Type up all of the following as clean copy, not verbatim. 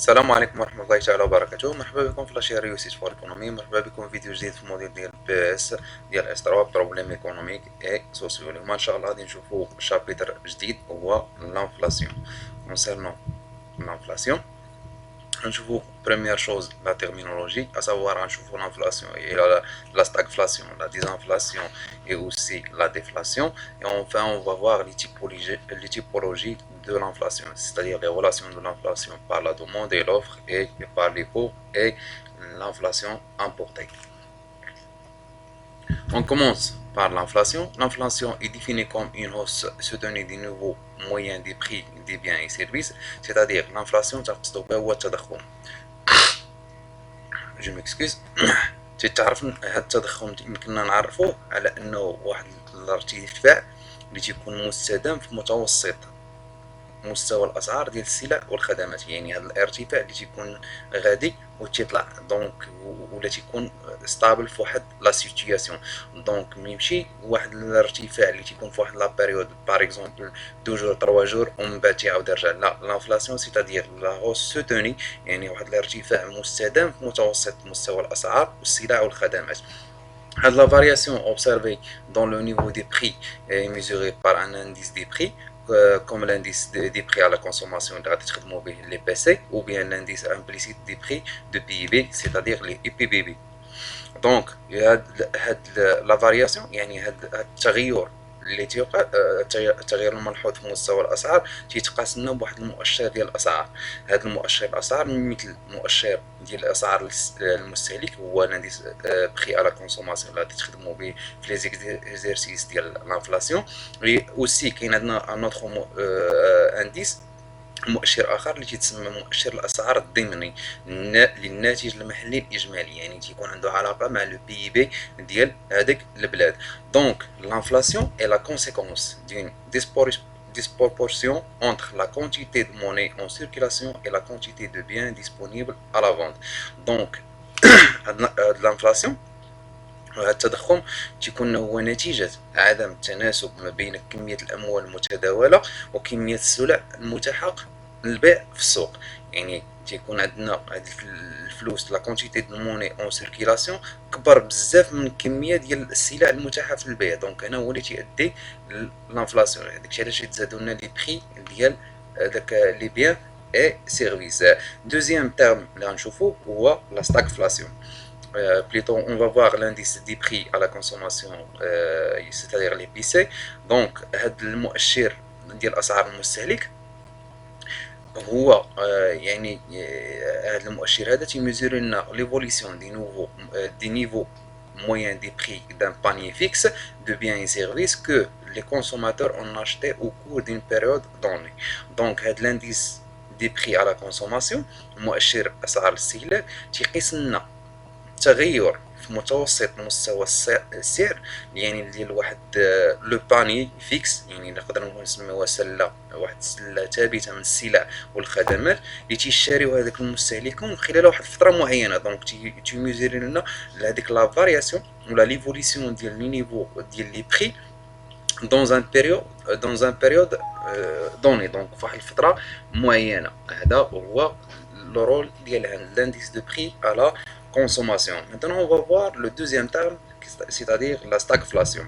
السلام عليكم ورحمة الله تعالى وبركاته. مرحبا بكم في لاشين ريوسيت فور ايكونومي. مرحبا بكم في فيديو جديد في الموديل ديال بي اس ديال اس 3 بروبليم ايكونوميك اي سوسيو. اليوم ان شاء الله غادي نشوفوا شابيتر جديد هو لانفلاسيون. كونسيرنون لانفلاسيون غنشوفوا بريمير شوز لا تيرمينولوجي، à savoir غنشوفوا l'inflation et la stagflation, la désinflation et aussi la déflation. Et enfin, on va voir les typologies de l'inflation, c'est-à-dire les relations de l'inflation par la demande et l'offre et par les coûts et l'inflation importée. On commence par l'inflation. L'inflation est définie comme une hausse soutenue du niveau moyen des prix des biens et services, c'est-à-dire l'inflation تقصد بها هو التضخم. جو مكسكيز. تعرف هذا التضخم يمكننا نعرفوه على انه واحد الارتفاع اللي تيكون مستدام في متوسط مستوى الاسعار ديال السلع والخدمات، يعني هذا الارتفاع اللي تيكون غادي وتيطلع دونك ولا تيكون ستابل في واحد لا سيتوياسيون. دونك ميمشي واحد الارتفاع اللي تيكون في واحد لا بيريود باغ اكزومبل 2 جور 3 جور ومن بعد تيعاود يرجع. لا، لانفلاسيون سيتادير لا هوس سوتوني، يعني واحد الارتفاع مستدام في متوسط مستوى الاسعار والسلع والخدمات. هاد لا variation observée dans le niveau des prix est mesurée par un indice des prix comme l'indice des prix à la consommation اللي غادي تخدموا به les PC ou bien l'indice implicite des prix de PIB c'est-à-dire les IPBB. دونك هاد لا فارياسيون يعني هاد التغير اللي تيوقع، التغير الملحوظ في مستوى الاسعار تيتقاس لنا بواحد المؤشر ديال الاسعار. هذا المؤشر الاسعار مثل مؤشر ديال الاسعار المستهلك هو الانديس بري على كونسوماسيون اللي غادي تخدموا به في لي زيكزيرسيس ديال لانفلاسيون. اوسي كاين عندنا ان اوتر انديس، مؤشر اخر اللي تيتسمى مؤشر الاسعار الضمني للناتج المحلي الاجمالي، يعني تيكون عنده علاقه مع لو بي بي ديال هذيك البلاد. دونك l'inflation est la conséquence d'une disproportion entre la quantité de monnaie en circulation et la quantité de biens disponibles à la vente. Donc l'inflation التضخم تيكون هو نتيجة عدم التناسب ما بين كمية الأموال المتداولة وكمية السلع المتاحة للبيع في السوق. يعني تيكون عندنا هاد الفلوس لا كونتيتي دو موني اون سيركيلاسيون كبر بزاف من الكمية ديال السلع المتاحة في البيع. دونك هنا هو اللي تيؤدي للانفلاسيون. داكشي علاش يتزادوا لنا لي بري ديال داك لي بيان اي سيرفيس. دوزيام تيرم اللي غنشوفو هو لا ستاغفلاسيون. Plutôt on va voir l'indice des prix à la consommation, c'est-à-dire les PC. Donc هذا المؤشر ديال اسعار المستهلك هو يعني هذا المؤشر هذا تيميزوري لنا ليفوليسيون دي نيفو moyen des prix d'un panier fixe de biens et services que les consommateurs ont acheté au cours d'une période donnée. Donc هذا l'indice des prix à la consommation مؤشر اسعار الاستهلاك تيقيس لنا تغير في متوسط مستوى السعر، يعني ديال واحد لو باني فيكس، يعني نقدروا نسميوها سله، واحد السله ثابته من السلع والخدمات اللي تيشاريو هذاك المستهلكون خلال واحد الفتره معينه. دونك تيميزوري لنا هذيك لا فارياسيون ولا ليفوليسيون ديال لي نيفو ديال لي بري dans un période donné، donc فواحد الفتره معينه. هذا هو le rôle de l'indice de prix à la consommation. Maintenant, on va voir le deuxième terme, c'est-à-dire la stagflation.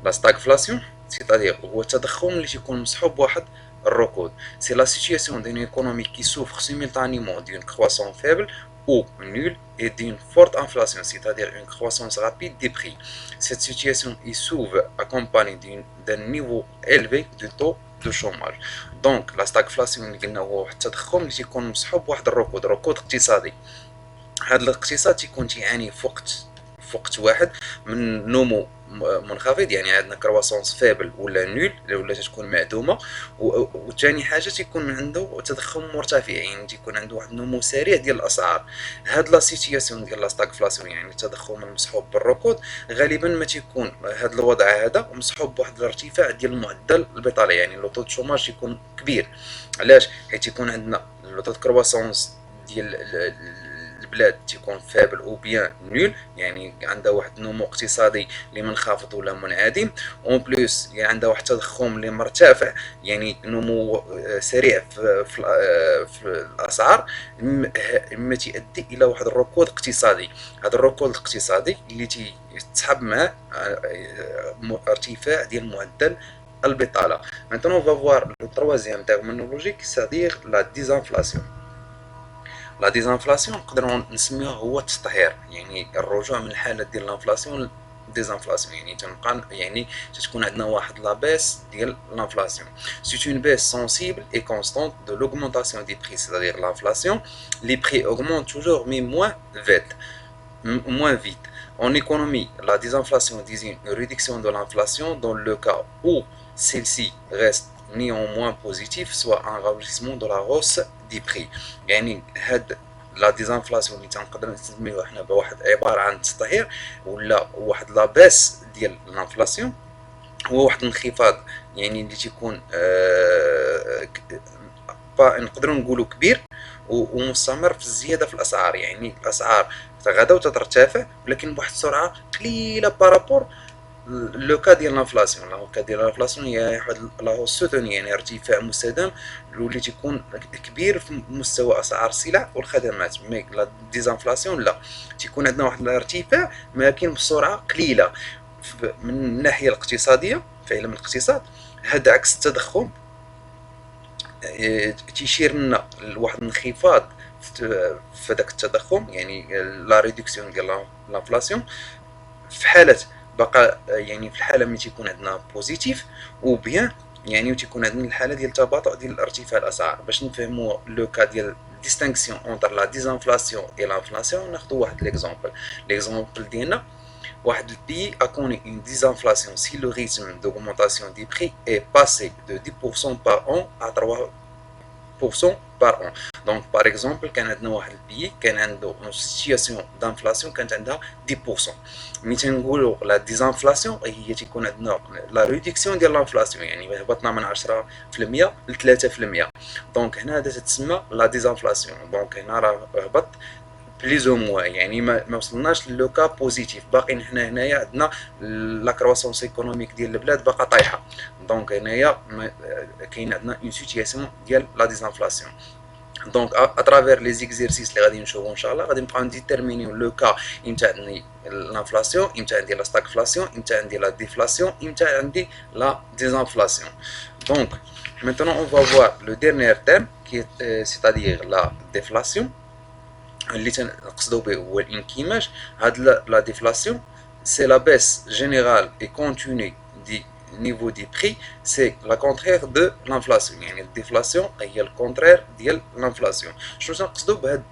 La stagflation, c'est-à-dire هو التضخم اللي تيكون مصحوب بواحد الركود. C'est la situation d'une économie qui souffre simultanément d'une croissance faible ou nulle et d'une forte inflation, c'est-à-dire une croissance rapide des prix. Cette situation est souvent accompagnée d'un niveau élevé de taux de chômage. دونك لا ستاغفلاسيون اللي قلنا هو واحد التضخم اللي تيكون مصحوب بواحد ركود اقتصادي. هذا الاقتصاد تيكون تيعاني في وقت واحد من نمو منخفض، يعني عندنا كرواسونس فابل ولا نول ولا تكون معدومه. وثاني حاجه تيكون عنده تضخم مرتفع، يعني تيكون عنده واحد النمو سريع ديال الاسعار. هاد لا سيتياسيون ديال لا ستاغفلاسيون يعني التضخم المصحوب بالركود غالبا ما تيكون هاد الوضع هذا مصحوب بواحد الارتفاع ديال معدل البطاله، يعني لو طو دو شوماج تيكون كبير. علاش؟ حيت تيكون عندنا لو طو دو كرواسونس ديال البلاد تيكون فابل او بيان نول، يعني عندها واحد النمو اقتصادي اللي منخفض ولا منعدم، اون بلوس يعني عندها واحد التضخم اللي مرتفع، يعني نمو سريع في الاسعار، مما تؤدي الى واحد الركود اقتصادي. هذا الركود الاقتصادي اللي تسحب معاه ارتفاع ديال معدل البطاله. Maintenant on va voir le troisième terminologie c'est-à-dire la désinflation. لا ديزانفلاسيون نقدروا نسميوه هو التطهير، يعني الرجوع من الحاله ديال الانفلاسيون ديزانفلاسيون، يعني تنبقى يعني تكون عندنا واحد لا بيس ديال l'Inflation. C'est une baisse sensible et constante de l'augmentation des prix, c'est-à-dire l'inflation. Les prix augmentent toujours mais moins vite. En économie, la désinflation désigne une réduction de l'inflation dans le cas où celle-ci reste néanmoins positive, soit un ralentissement de la hausse des prix. يعني هاد لا ديزانفلاسيون اللي تنقدروا نسميوها حنا بواحد عباره عن التطهير ولا واحد لا باس ديال الانفلاسيون، هو واحد الانخفاض يعني اللي تيكون نقدروا نقولوا كبير ومستمر في الزياده في الاسعار. يعني الاسعار غدا وتترتفع ولكن بواحد السرعه قليله بارابور لو كا ديال الانفلاسيون. لو كا ديال الانفلاسيون هي واحد لا سوتوني، يعني ارتفاع مستدام واللي تيكون كبير في مستوى اسعار السلع والخدمات. مي لا ديزانفلاسيون لا، تيكون عندنا واحد الارتفاع ولكن بسرعه قليله. من الناحيه الاقتصاديه في علم الاقتصاد هذا عكس التضخم، تيشير لنا لواحد الانخفاض في داك التضخم، يعني لا ريدكسيون ديال الانفلاسيون في حاله بقى، يعني في الحاله ملي تيكون عندنا بوزيتيف او بيان، يعني تيكون عندنا الحاله ديال التباطؤ ديال ارتفاع الاسعار. باش نفهموا لو كا ديال ديستينكسيون اونتر لا ديزانفلاسيون اي لانفلاسيون، ناخذوا واحد ليكزامبل ديالنا. واحد البي a connu une désinflation si le rythme d'augmentation des prix est passé de 10% par an à 3% par an. Donc par exemple كان عندنا واحد البي كان عنده سيتياسيون دانفلاسيون كانت عندها 10%. ملي تنقولوا لا ديزانفلاسيون هي تيكون عندنا لا ريدكسيون ديال الانفلاسيون، يعني هبطنا من 10% ل 3%. دونك هنا هذا تتسمى لا ديزانفلاسيون. دونك هنا راه هبط بليز او موان، يعني ما وصلناش لو كا بوزيتيف، باقيين حنا هنايا عندنا لا كرواسونس ايكونوميك ديال البلاد باقا طايحه. دونك هنايا كاين عندنا اون سيتياسيون ديال لا ديزانفلاسيون. دونك اترافير لي زيكزيرسيس اللي غادي نشوفو ان شاء الله غادي نبقاو نديتيرمينيو لو كا امتى عندي الانفلاسيون، امتى عندي لا ستاغفلاسيون، امتى عندي لا ديفلاسيون، امتى عندي لا ديزانفلاسيون. دونك maintenant on va voir le dernier terme qui est c'est-à-dire la déflation اللي تنقصدو به هو الانكماش. هاد لا ديفلاسيون سي لا بيس جينيرال اي كونتينيو دي niveau des prix, c'est la contraire de l'inflation. يعني الديفلاسيون هي الكونترير ديال الانفلاسيون. شنو تنقصدو بهاد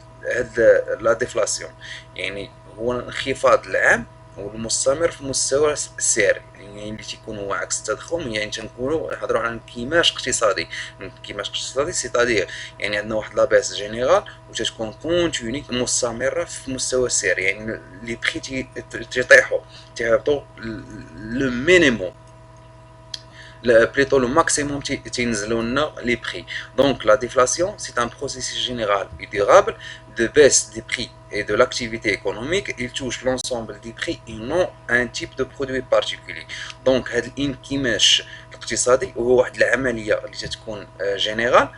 لا ديفلاسيون؟ يعني هو الانخفاض العام والمستمر في مستوى السعر، يعني اللي تيكون هو عكس التضخم. يعني تنقولوا نهضروا على انكماش اقتصادي. انكماش اقتصادي سيتادير يعني عندنا واحد لا باس جينيرال وتتكون كونتيني مستمره في مستوى السعر، يعني لي بري تيطيحوا تيهبطوا لو مينيموم plutôt le maximum تينزلوا لنا les prix. Donc la déflation c'est un processus général et durable de baisse des prix et de l'activité économique. Il touche l'ensemble des prix et non un type de produit particulier. Donc هذا الانكماش الاقتصادي هو واحد العمليه اللي تتكون جينيرال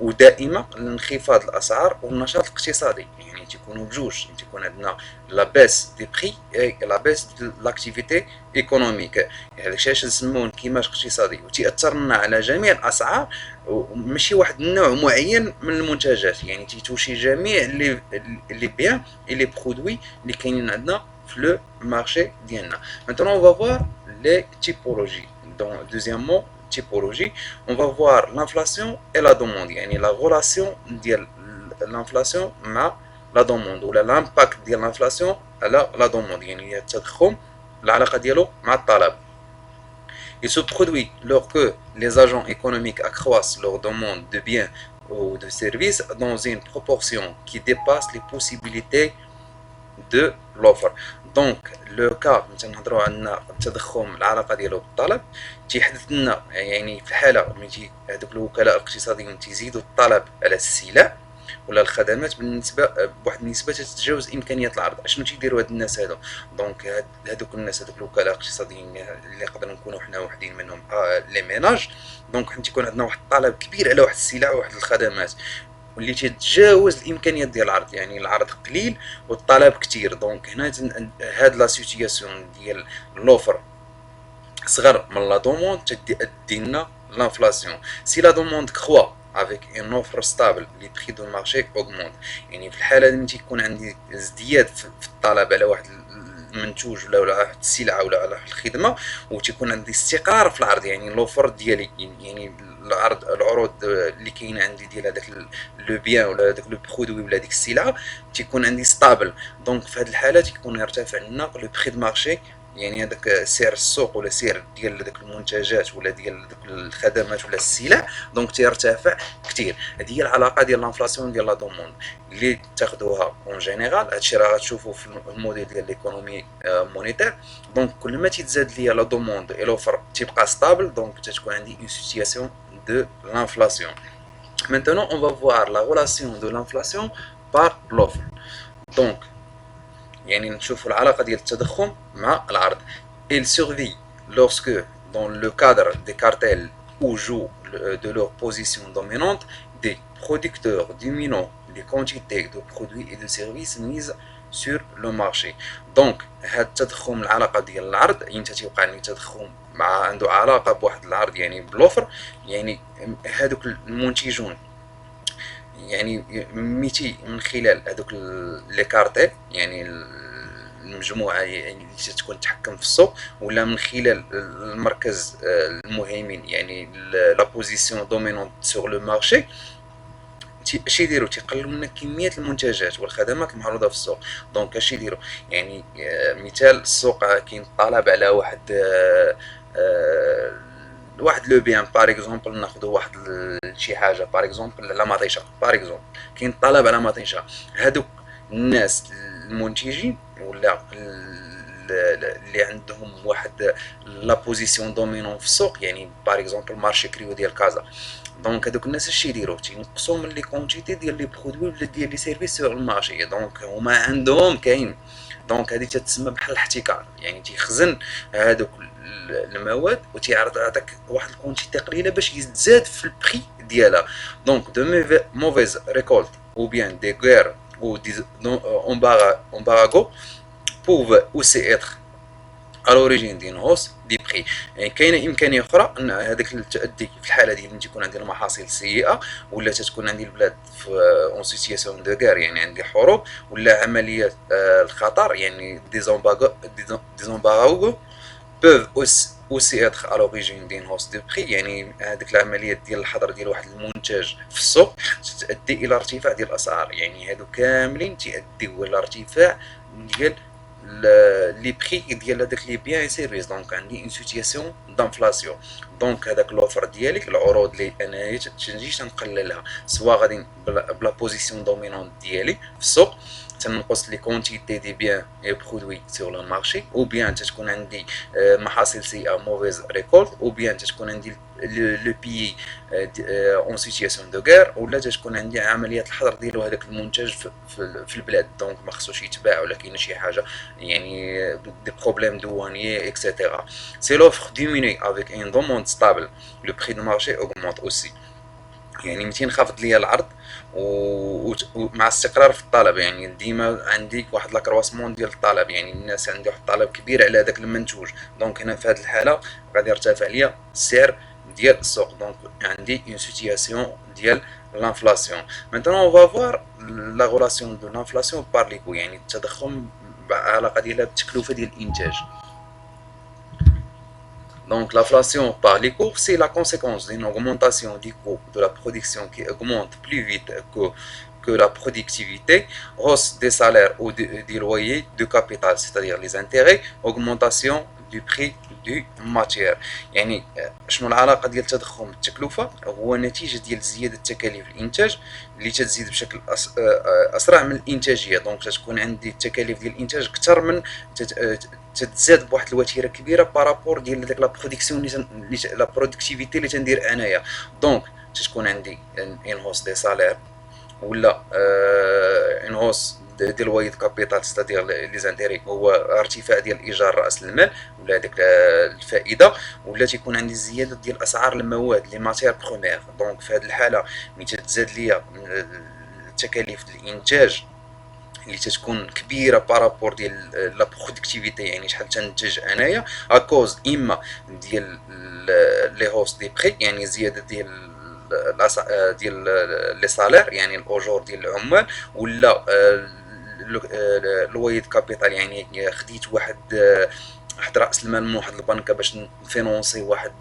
ودائمه لانخفاض الاسعار والنشاط الاقتصادي، يعني تيكونوا بجوج. تيكون عندنا لا بيس دي بري اي لا بيس دو لاكتيفيتي ايكونوميك. هذاك الشيء علاش نسموه انكماش اقتصادي، وتيأثر لنا على جميع الاسعار وماشي واحد النوع معين من المنتجات. يعني تيتوشي جميع لي بيان اي لي برودوي اللي كاينين عندنا في لو مارشي ديالنا. Maintenant on va voir les typologies. Donc deuxièmement typologie, on va voir l'inflation et la demande. يعني la relation ديال l'inflation مع la demande ولا l'impact ديال l'inflation على la demande، يعني التضخم العلاقه ديالو مع الطلب. Il se produit lorsque les agents économiques accroissent leur demande de biens ou de services dans une proportion qui dépasse les possibilités de l'offre. دونك لو كا تنهضروا عندنا التضخم العلاقه ديالو بالطلب تيحدث لنا، يعني في الحاله ملي هذوك الوكلاء الاقتصاديين تيزيدوا الطلب على السلع ولا الخدمات بالنسبه بواحد النسبه تتجاوز امكانيات العرض. اشنو تيديروا هاد الناس هادو؟ دونك هادوك الناس، هادوك الوكلاء الاقتصاديين اللي نقدر نكونوا حنا وحدين منهم، لي ميناج. دونك حنا تيكون عندنا واحد الطلب كبير على واحد السلع وواحد الخدمات واللي تتجاوز الامكانيات ديال العرض، يعني العرض قليل والطلب كتير. دونك هنا هاد لا سيتوياسيون ديال لوفر صغر من لا دوموند تدي لنا لانفلاسيون. سي لا دوموند كخوا avec une offre stable les prix du marché augmentent. يعني في الحاله اللي تيكون عندي ازدياد في الطلب على واحد المنتوج ولا واحد السلعه ولا على الخدمه، وتيكون عندي استقرار في العرض، يعني لوفر ديالي، يعني العروض اللي كاينه عندي ديال هذاك لو بيان ولا هذاك لو برودوي ولا ديك السلعه تيكون عندي ستابل. دونك في هذه الحاله تيكون يرتفع لنا لو بري دو مارشي، يعني هذاك سعر السوق ولا سعر ديال هذوك المنتجات ولا ديال هذوك الخدمات ولا السلع، دونك تيرتفع كثير. هذه هي العلاقه ديال لانفلاسيون ديال لا دوموند اللي تاخذوها اون جينيرال. هادشي راه غتشوفوا في الموديل ديال ليكونومي مونيتير. دونك كل ما تزاد ليا لا دوموند اي لوفر تيبقى ستابل، دونك تتكون عندي اون سيتوياسيون دو لانفلاسيون. Maintenant, on va voir la relation de l'inflation par l'offre. Donc, يعني نشوفوا العلاقة ديال التضخم مع العرض. Il survit lorsque, dans le cadre des cartels où jouent de leur position dominante, des producteurs dominant les quantités de produits et de services mises sur le marché. Donc هاد التضخم العلاقة ديال العرض، انت تيوقع عندي تضخم مع عنده علاقة بواحد العرض يعني بلوفر، يعني هادوك المنتجون يعني ميتي من خلال هذوك لي كارتيل، يعني المجموعه اللي تكون تحكم في السوق، ولا من خلال المركز المهيمن يعني لا بوزيسيون دومينونت سور لو مارشي. اش يديروا؟ تيقللوا لنا كميه المنتجات والخدمات المعروضه في السوق. دونك اش يديروا؟ يعني مثال السوق كاين طلب على واحد لو بيان باغ اكزومبل، ناخذ واحد شي حاجه باغ اكزومبل على مطيشه، باغ اكزومبل كاين طلب على مطيشه. هادوك الناس المنتجين ولا اللي عندهم واحد لا بوزيسيون دومينون في السوق، يعني باغ اكزومبل مارشي كريو ديال كازا. دونك هادوك الناس اش يديروا؟ تينقصوا من لي كونتيتي ديال لي برودوي ولا ديال لي سيرفيس سوغ المارشي. دونك هما عندهم كاين، دونك هذه تتسمى بحال الاحتكار، يعني تيخزن هادوك المواد وتيعطيك واحد الكونتيتي قليله باش يتزاد في البري ديالها. دونك دو موفيز ريكولت ou bien des guerres ou des embargos peuvent aussi être à l'origine d'une hausse des prix. يعني كاينه امكانيه اخرى ان هذاك تؤدي في الحاله ديال اللي تكون عندي المحاصيل سيئه، ولا تكون عندي البلاد في اون سيتياسيون دو غير، يعني عندي حروب ولا عمليات الخطر، يعني ديزومباغو peuvent aussi être à l'origine d'une hausse de prix. يعني هذيك العمليات ديال الحظر ديال واحد المنتج في السوق تؤدي الى ارتفاع ديال الاسعار، يعني هادو كاملين تؤديو الى ارتفاع ديال لي بري ديال هذاك لي بيان اي سيرفيس. دونك عندي اون سيتياسيون دانفلاسيون. دونك هذاك لوفر ديالك، العروض اللي انايا تنجي تنقللها، سواء غادي بلا بوزيسيون دومينونت ديالي في السوق تنقص لي كونتيتي دي بيان اي برودوي سور لو مارشي، او بيان تكون عندي محاصيل سيئه موفيز ريكولت، او بيان تكون عندي لو بيي اون سيتياسيون دو غير، ولا تكون عندي عمليات الحظر ديالو هذاك المنتج في البلاد. دونك ما خصوش يتباع ولا كاينه شي حاجه، يعني دي بروبليم دوانيي اكسيتيرا. سي لوفر ديميني افيك ان دوموند ستابل لو بري دو مارشي اوغمونت اوسي. يعني متي نخفض ليا العرض ومع استقرار في الطلب، يعني ديما عندي واحد لاكرواسمون ديال الطلب، يعني الناس عندي واحد الطلب كبير على هذاك المنتوج. دونك هنا في هذه الحاله غادي يرتفع ليا السعر ديال السوق. دونك عندي اون سيتياسيون ديال لانفلاسيون. مانتون اون فا فوار لا غولاسيون دو لانفلاسيون بار لي كو، يعني التضخم علاقه ديالها بالتكلفه ديال الانتاج. Donc l'inflation par les cours, c'est la conséquence d'une augmentation du coût de la production qui augmente plus vite que la productivité, hausse des salaires ou des loyers de capital, c'est-à-dire les intérêts, augmentation du prix du matière. يعني شنو العلاقه ديال التضخم بالتكلفه؟ هو نتيجه ديال زياده تكاليف الانتاج اللي تزيد بشكل اسرع من الانتاجيه. دونك تكون عندي التكاليف ديال الانتاج اكثر من تتزاد بواحد الوتيره كبيره بارابور ديال داك لا برودكسيون لا برودكتيفيتي اللي تندير انايا. دونك تكون عندي ان هوس دي سالير ولا اون هوس ديال الوايد كابيتال ستادير لي زانتيري هو ارتفاع ديال ايجار راس المال ولا هذيك الفائده، ولا تيكون عندي زياده ديال اسعار المواد لي ماتير بروميير. دونك في هذه الحاله ملي تتزاد ليا تكاليف الانتاج اللي تتكون كبيره بارابور ديال لا برودكتيفيتي، يعني شحال تنتج انايا اكوز اما ديال لي هوس دي بري، يعني زياده ديال ديال لي سالير يعني الاجور ديال العمال، ولا الوايد كابيتال يعني خديت واحد راس المال من واحد البنكه باش نفينونسي واحد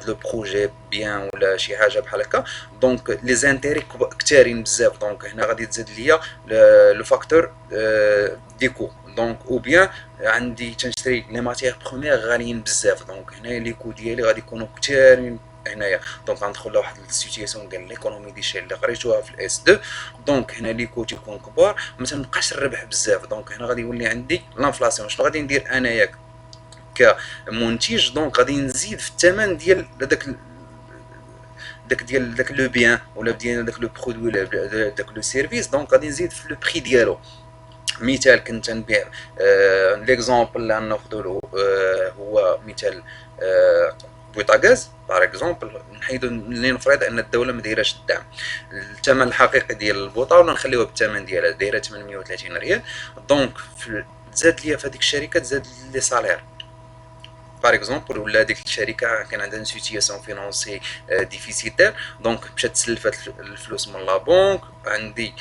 لو بروجي بيان ولا شي حاجه بحال هكا. دونك لي زانتيري كثارين بزاف، دونك هنا غادي تزاد ليا لو فاكتور دي كو. دونك او بيان عندي تنشري لي ماتيغ بروميير غاليين بزاف، دونك هنايا لي كو ديالي غادي يكونوا كثارين هنايا. دونك غندخل لواحد السيتياسيون ديال ليكونومي دي شيل اللي قريتوها في الاس 2. دونك هنا لي كو تيكون كبار، ما تنبقاش الربح بزاف. دونك هنا غادي يولي عندي لانفلاسيون. شنو غادي ندير انايا كمنتج؟ دونك غادي نزيد في الثمن ديال داك لو بيان ولا ديال داك لو برودوي ولا داك لو سيرفيس. دونك غادي نزيد في لو بري ديالو. مثال كنت نبيع ليكزومبل اللي غناخذوا هو مثال بويطا غاز باغ اكزومبل، نحيدو لنفرض ان الدوله ما دايراش الدعم. الثمن الحقيقي ديال البوطه ولا نخليوها بالثمن ديالها دايره 830 ريال. دونك تزاد ليا في هذيك الشركه تزاد لي سالير باغ اكزومبل، ولا ديك الشركه كان عندها سيتياسيون فينونسي ديفيسيتير، دونك مشات تسلفات الفلوس من لا بنك. عندي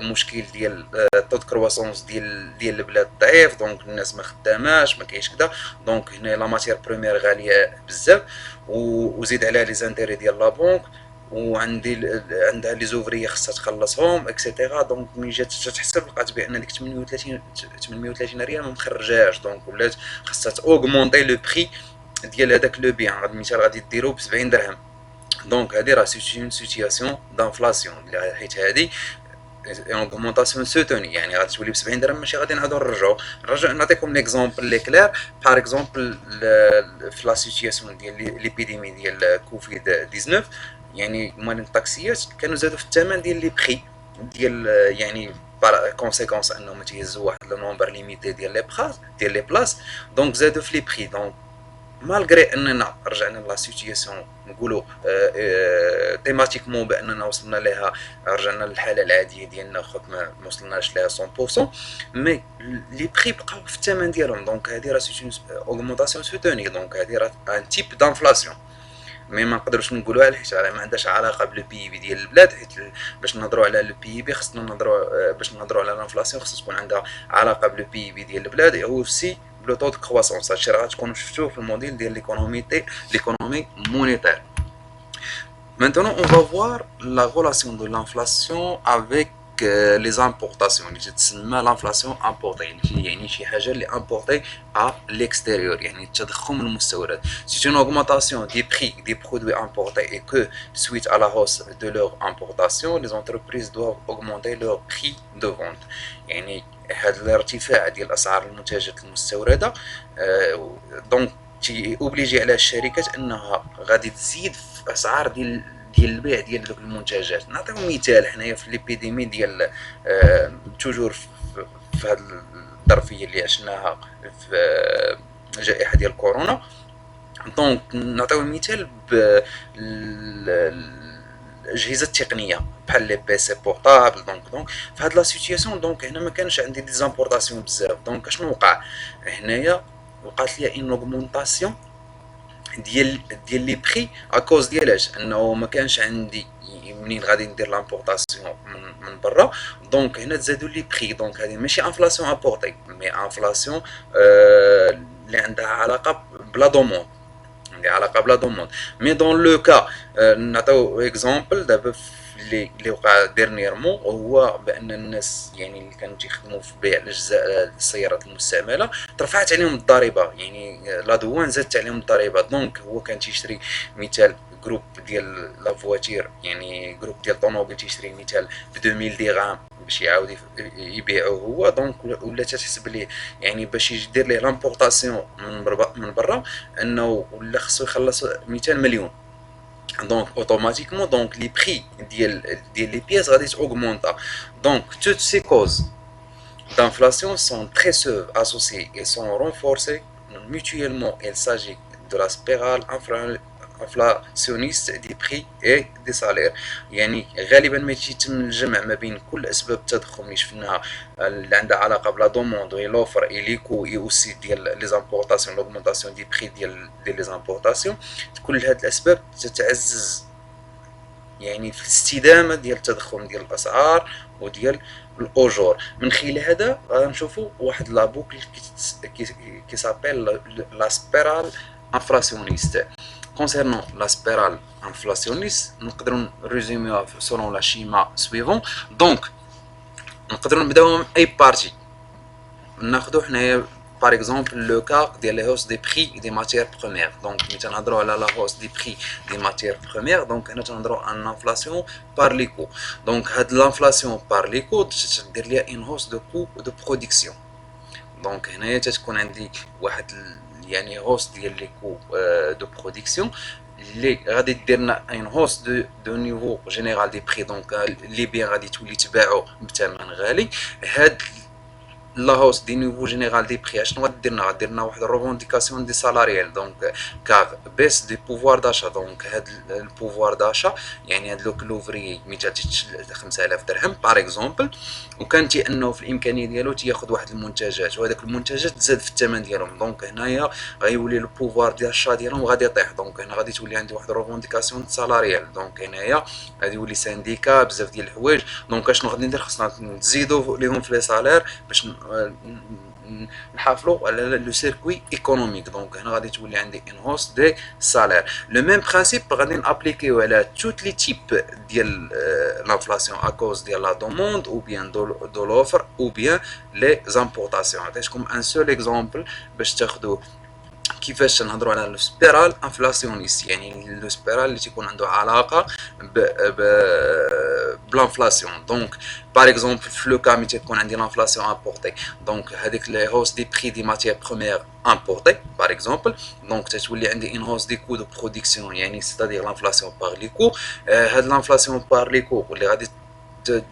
مشكل ديال طو دو كرواسونس ديال البلاد ضعيف، دونك الناس ما خداماش ما كاينش كذا. دونك هنا لا ماتير بريمير غاليه بزاف، وزيد عليها لي زانتيري ديال لا بنك، عندها لي زوفريه خصها تخلصهم اكسيتيرا. دونك ملي جات تحسب لقات بان ديك 38 ريال ما مخرجاش، دونك ولات خصها اوغمونطي لو بري ديال هذاك لو بيان. هذا المثال غادي ديرو ب 70 درهم. دونك هذه راه سيتي سيتياسيون دانفلاسيون، حيت هذه اوغمونطاسيون سوتوني، يعني غادي تولي ب 70 درهم ماشي غادي نعاودو نرجعو. نعطيكم ليكزومبل لي كلير. باغ اكزومبل في لا سيتياسيون ديال ليبيديمي ديال كوفيد 19، يعني مالين الطاكسيات كانوا زادوا في الثمن ديال لي بري ديال يعني بار كونسيكونس انهم تيهزوا واحد لو نومبر ليميتي ديال لي بلاص. دونك زادوا في لي بري. دونك مالغري اننا رجعنا لا سيتياسيون نقولوا تيماتيكمون باننا وصلنا لها، رجعنا للحاله العاديه ديالنا خاطر ما وصلناش لها 100%، مي لي بري بقاو في الثمن ديالهم. دونك هذه راه سيتي اوغمونطاسيون سوتوني، دونك هذه راه ان تيب دانفلاسيون. مي ما نقدروش نقولوها حيت ما عندهاش علاقه بلو بي بي ديال البلاد، حيت باش نهضروا على لو بي بي خصنا نهضروا، باش نهضروا على الانفلاسيون خصها تكون عندها علاقه بلو بي بي ديال البلاد او سي بلو طو دو كرواسونس. هادشي راه غتكونوا شفتوه في الموديل ديال ليكونومي مونيتير. Maintenant, on va voir la relation de l'inflation avec les importations اللي تسمى l'inflation importée، يعني شي حاجة اللي importée à l'extérieur، يعني التضخم المستورد. C'est une augmentation des prix des produits importés et que suite à la hausse de leur importation, les entreprises doivent augmenter leur prix de vente. يعني هذا الارتفاع ديال الأسعار المنتجات المستوردة دونك تي اوبليجي على الشركات انها غادي تزيد في اسعار ديال البيع ديال دوك المنتجات. نعطيو مثال حنايا في ليبيديمي ديال توجور في هذه الظرفيه اللي عشناها في الجائحه ديال كورونا. دونك نعطيو مثال الاجهزه التقنيه بحال لي بي سي بورطابل. دونك في هاد لا سيتياسيون دونك هنا ما كانش عندي دي زامبورطاسيون بزاف. دونك اشنو وقع هنايا؟ وقعت ليا ان اوغمونطاسيون ديال لي بري اكوز ديالاش انه ما كانش عندي منين غادي ندير لامبورطاسيون من برا. دونك هنا تزادوا لي بري. دونك هذه ماشي انفلاسيون ابورتي مي انفلاسيون اللي عندها علاقه بلا دوموند، عندها علاقه بلا دوموند. مي دون لو كا نعطيو اكزومبل دابا اللي وقع ديرنييرمون هو بان الناس يعني اللي كانوا تيخدموا في بيع الاجزاء السيارات المستعمله ترفعت عليهم الضريبه، يعني لا دوان زادت عليهم الضريبه. دونك هو كان تيشري مثال جروب ديال لا فواتير، يعني جروب ديال طوموبيل تيشري مثال ب 2000 درهم باش يعاود يبيعوه هو. دونك ولا تتحسب ليه يعني باش يدير ليه لامبورطاسيون من برا انه ولا خصو يخلص 200 مليون. Donc automatiquement donc les prix des pièces غادي augmenter. Donc toutes ces causes d'inflation sont très associées et sont renforcées mutuellement. Il s'agit de la spirale inflationniste des prix et des salaires. يعني غالبا ما يتم الجمع ما بين كل اسباب التضخم اللي شفناها اللي عندها علاقه بلا دوموند و لوفر اي ليكو اي اوسي ديال لي زامبورطاسيون لوغمونطاسيون دي بري ديال لي زامبورطاسيون. كل هاد الاسباب تتعزز يعني في الاستدامه ديال التضخم ديال الاسعار وديال الاجور. من خلال هذا غنشوفوا واحد لا بوكل كي سابيل لا سبيرال انفلاسيونيست. Concernant la spirale inflationniste, nous pouvons résumer selon la schéma suivant. Donc, nous pouvons نبداو اي بارتي ناخذوا حنايا par exemple le cas de la hausse des prix des matières premières. Donc nous تنهضروا على la hausse des prix des matières premières. Donc هنا تنهضروا عن l'inflation par les coûts. Donc هاد l'inflation par les coûts تدير ليها une hausse de coût de production. Donc هنايا تتكون عندي واحد يعني hausse ديال les coûts de production اللي غادي دير لنا une hausse de niveau général des prix. Donc les biens غادي تولي تباعوا بثمن غالي. هاد لا هوس دي نيفو جينيرال دي بري اشنو غدير لنا؟ غدير لنا واحد الروفونديكاسيون دي سالاريال. دونك كار بيس دي بوفوار داشا. دونك هاد البوفوار داشا يعني هاد لوك لوفري مثال تيشد 5000 درهم باغ اكزومبل، وكان انه في الامكانيه ديالو تياخذ واحد المنتجات وهذاك المنتجات تزاد في الثمن ديالهم. دونك هنايا غيولي البوفوار ديال الشا ديالهم غادي يطيح. دونك هنا غادي تولي عندي واحد الروفونديكاسيون سالاريال. دونك هنايا غادي يولي سانديكا بزاف ديال الحوايج. دونك اشنو غادي ندير؟ خصنا نزيدو ليهم في لي سالير باش نحافلوا على لو سيركوي ايكونوميك. دونك هنا غادي تولي عندي ان هوس دي سالير. لو ميم برينسيپ غادي نابليكيو على توت لي تيب ديال لانفلاسيون ا كوز ديال لا دوموند او بيان دو لوفر او بيان لي زامبورطاسيون. عطيتكم ان سول اكزومبل باش تاخذوا كيفاش تنهضروا على السبيرال انفلاسيونيست، يعني لو سبيرال اللي تيكون عنده علاقه بلانفلاسيون. دونك باغ اكزومبل في لو كا ملي تكون عندي لانفلاسيون امبورتي، دونك هذيك لي هوس دي بري دي ماتيير بروميير امبورتي باغ اكزومبل، دونك تتولي عندي ان هوس دي كو دو برودكسيون يعني ستادير لانفلاسيون باغ لي كو. هاد لانفلاسيون باغ لي كو اللي غادي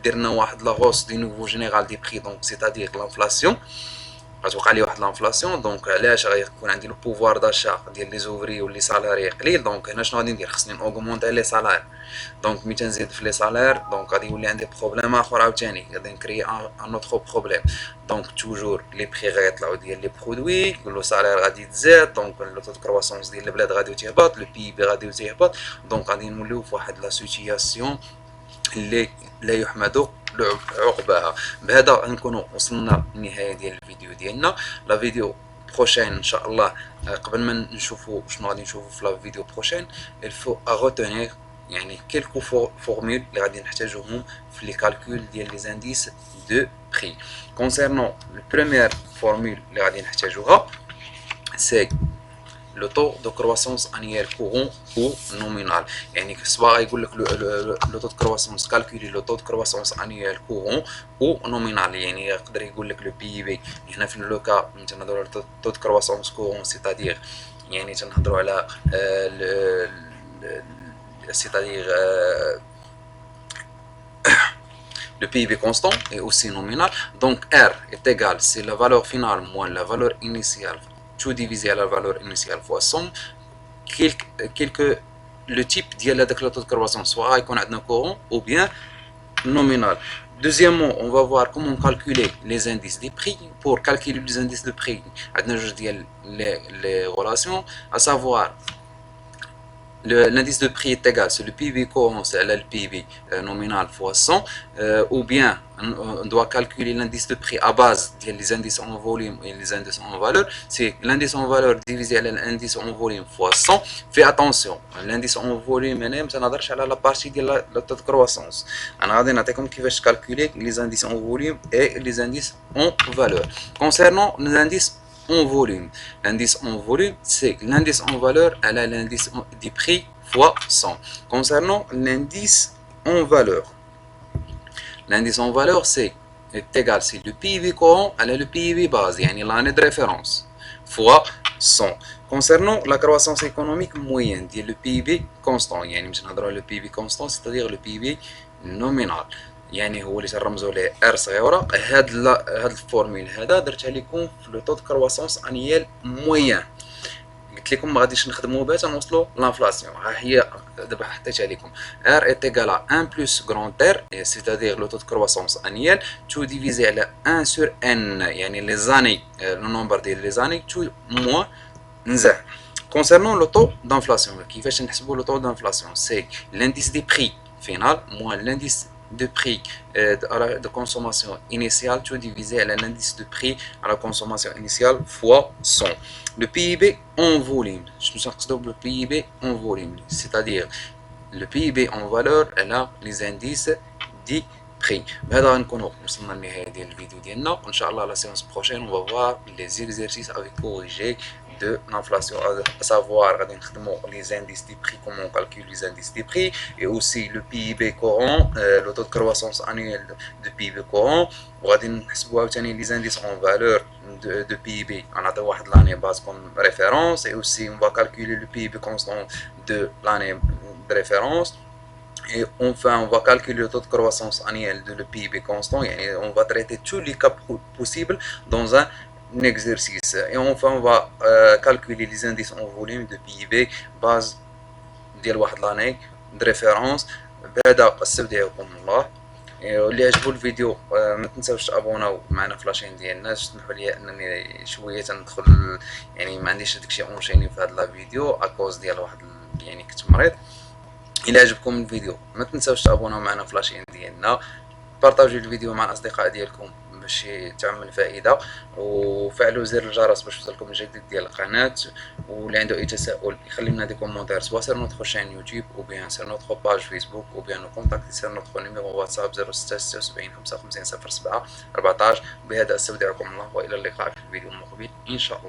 دير لنا واحد لا هوس دي نوفو جينيرال دي بري. دونك سيتادير لانفلاسيون غتوقع لي واحد لانفلاسيون. دونك علاش غيكون عندي لو بوفوار داشا ديال لي زوفري واللي سالاري قليل؟ دونك هنا شنو غادي ندير؟ خصني اوغمونتي لي سالير. دونك ملي تنزيد في لي سالير دونك غادي يولي عندي بروبليم اخر عاوتاني، غادي نكري ان اوتر بروبليم. دونك توجور لي بري غيطلعوا ديال لي برودوي، لو سالير غادي تزاد، دونك لو تو كرواسونس ديال البلاد غادي تهبط، لو بي بي غادي تهبط. دونك غادي نوليو في واحد لا سيتياسيون اللي لا يحمد عقباها. بهذا نكونوا وصلنا للنهايه ديال الفيديو ديالنا. لا فيديو بروشين ان شاء الله قبل ما نشوفوا شنو غادي نشوفوا في لا فيديو بروشين الفو اغوتونيغ يعني كيلكو فورمول اللي غادي نحتاجوهم في لي كالكول ديال لي زانديس دو بري. كونسيرنون البريمير فورمول اللي غادي نحتاجوها سي le taux de croissance annuel courant ou nominal. يعني سواء يقول لك le taux de croissance calculer le taux de croissance annuel courant ou nominal. يعني يقدر يقول لك le PIB. هنا في لو كا تنهضروا على taux de croissance courant c'est-à-dire يعني تنهضروا على c'est-à-dire le PIB constant et aussi nominal. Donc R est égal, c'est la valeur finale moins la valeur initiale tout divisé à la valeur initiale fois somme quelque le type ديال هذاك le taux de croissance soit يكون عندنا courant ou bien nominal. Deuxièmement, on va voir comment calculer les indices des prix. Pour calculer les indices de prix, عندنا جوج ديال les relations, à savoir l'indice de prix est égal, c'est le PIB courant, c'est le PIB nominal fois 100, ou bien on doit calculer l'indice de prix à base des indices en volume et les indices en valeur. C'est l'indice en valeur divisé par l'indice en volume fois 100. Fais attention, l'indice en volume ça n'adresse à la partie de la taux de croissance. On a dit كيفاش calculer les indices en volume et les indices en valeur. Concernant les indices en volume. L'indice en volume, c'est l'indice en valeur à l'indice du prix fois 100. Concernant l'indice en valeur, l'indice en valeur, c'est égal, c'est le PIB courant à le PIB base, yani l'année de référence, fois 100. Concernant la croissance économique moyenne ديال le PIB constant يعني باش نهضروا على le PIB constant c'est-à-dire le PIB nominal يعني هو اللي تنرمزوا ليه ار صغيره. هاد الفورمول هذا درتها لكم في لو طو دو كرواسونس انيال مويان. قلت لكم ما غاديش نخدموا بها تنوصلوا لانفلاسيون. ها هي دابا حطيتها لكم ار ايت ايكال ا 1 بلس غران ار سيتادير لو طو دو كرواسونس انيال تو ديفيزي على 1 سور ان يعني لي زاني لو نومبر ديال لي زاني تو موان نزاح. Concernant le taux d'inflation, كيفاش نحسبوا le taux d'inflation, c'est l'indice des prix final moins l'indice de prix de consommation initiale tout divisé à l'indice de prix à la consommation initiale fois 100. Le PIB en volume, je me suis le PIB en volume, c'est-à-dire le PIB en valeur على les indices des prix. بهذا نكونوا وصلنا لنهاية ديال الفيديو ديالنا. وان شاء الله la séance prochaine on va voir les exercices avec corrigé de l'inflation, à savoir les indices des prix, comment on calcule les indices des prix, et aussi le PIB courant, le taux de croissance annuel de PIB courant. On va les indices en valeur de PIB, on a l'année base comme référence, et aussi on va calculer le PIB constant de l'année de référence. Et enfin, on va calculer le taux de croissance annuel de le PIB constant, et on va traiter tous les cas possibles dans un exercice. Et enfin, on va calculer les indices en volume de PIB base ديال واحد لاني de référence. بهذا استودعكم الله. واللي عجبو الفيديو ما تنساوش تابوناو معنا في لاشين ديالنا. سمحوا لي انني شويه تندخل يعني ما عنديش داكشي اونشيني في هاد لا فيديو اكوز ديال واحد يعني كنت مريض. الى عجبكم الفيديو ما تنساوش تابوناو معنا في لاشين ديالنا. بارطاجيو الفيديو مع الاصدقاء ديالكم باش تعمل فائده، وفعلوا زر الجرس باش يوصلكم الجديد ديال القناه. واللي عنده اي تساؤل يخلي لنا دي كومونتير سوا sur notre chaîne YouTube ou bien sur notre page Facebook ou bien nous contacter sur notre numéro WhatsApp 0676 55 07 14. بهذا استودعكم الله والى اللقاء في الفيديو المقبل ان شاء الله.